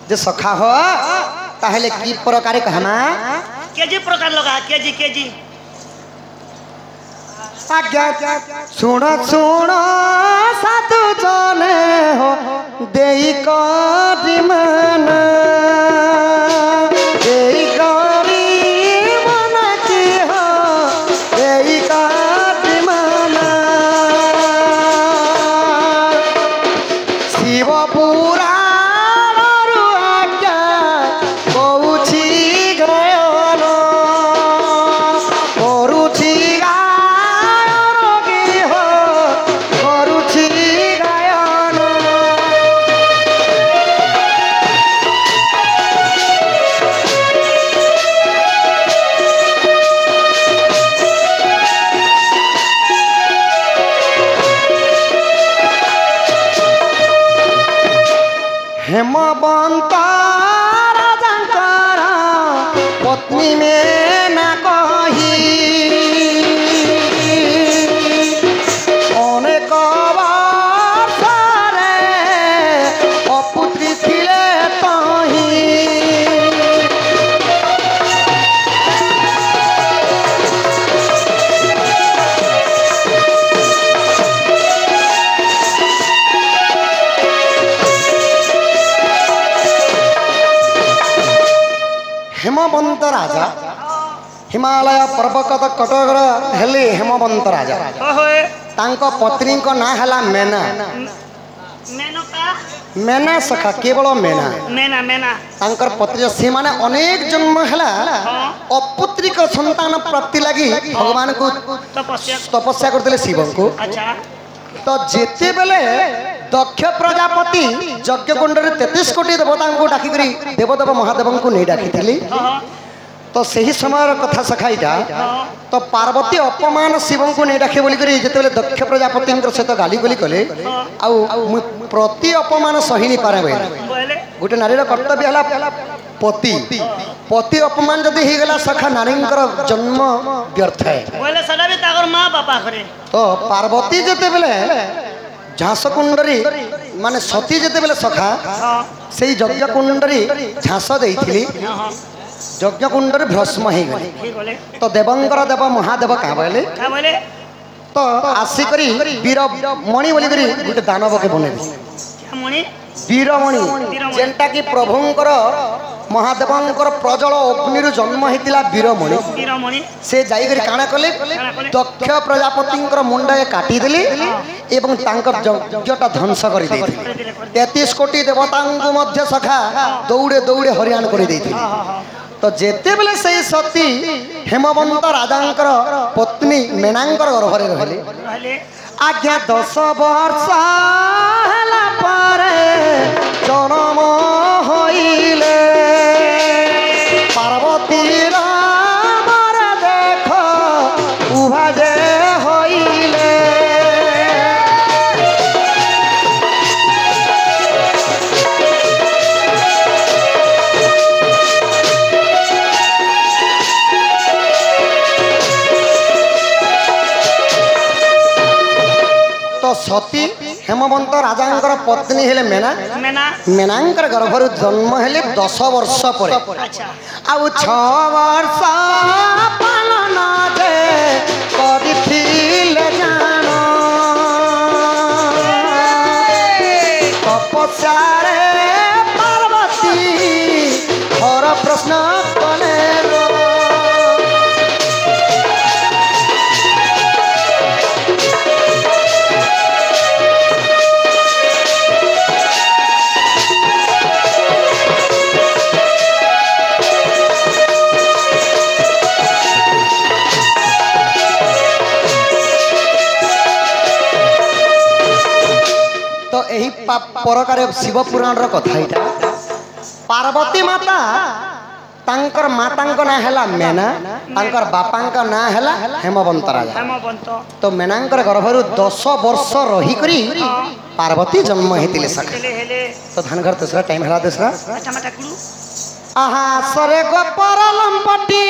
जे सखा हो ताहले की प्रकार कहना केजी प्रकार लगा केजी केजी आज्ञा सुन सुन साधु जने हो देई करी मन देई करी मन की हो देई करी मन शिव पुराण आज्ञा कौछि गयन करुछि हेमवंत राजंकर पत्नी में न कही अनेक वर्ष अपुत्री थिले तही हेमवंत राजा हिमालय पर्वत कटकर हेले हेमवंत राजा तांको पत्नी को ना हला मेना मेना सखा केवल मेना मेना मेना तांकर पत्नी से माने अनेक जन्म हला अपुत्रिक संतान प्राप्ति लगी भगवान को तपस्या करते शिव को अच्छा तो जेते बेले दक्ष प्रजापति यज्ञ कुंड 33 कोटी देवता को डाकी देवदेव महादेव को नहीं डाकी तो सही समय कथा सखाईटा तो पार्वती अपमान शिव को नहीं डाके बोलिक जिते दक्ष प्रजापति सहित गाली गोली कले प्रति अपमान सही नहीं पारे गोटे नारीर कर्तव्य है पति पति अपमान जदि हो गला सखा नारी जन्म व्यर्थ है तो पार्वती जिते बेले झांस कुंडरी माने सती जिते बेले सखा से यज्ञ कुंडरी झांस देइथिली यज्ञ कुंडरी भस्म हो गले तो देवंकर देव महादेव क्या बोले तो आसिकरी वीर मणि बोली गोटे दानव के बने वीरमणि जेनटा कि प्रभुंकर महादेवंकर प्रजल अग्नि जन्म होता वीरमणि से जाइकर काना कले दक्ष प्रजापति मुंडे काटिदेले एवं यज्ञटा ध्वंस कर 33 कोटी देवता सखा दौड़े दौड़े हरियाण कर तो जेते बेले से सती हेमवंत राजांकर पत्नी मेनांकर गर्भरे रहिले आज्ञा 10 वर्ष हला पारे जन्म होइले पार्वती रामर देख उभाजे होइले तो सती हेमवंत राजांकर पत्नी हेले मेना मेनांकर गर्भर जन्म हेले 10 वर्ष पर आउ 6 वर्ष पालन जे करिथिले जानो तपस्या रे पार्वती हर प्रश्न कले तो यही परकार शिव पुराण कथा यहाँ पार्वती माता तांकर माता ना है मेना तांकर बापा ना है हेमवंत राजा तो मेनांकर गर्भर 10 वर्ष रही पार्वती जन्म होते तो धान घर दूसरा टाइम है दूसरा आहा सरे गोपर लंपटी।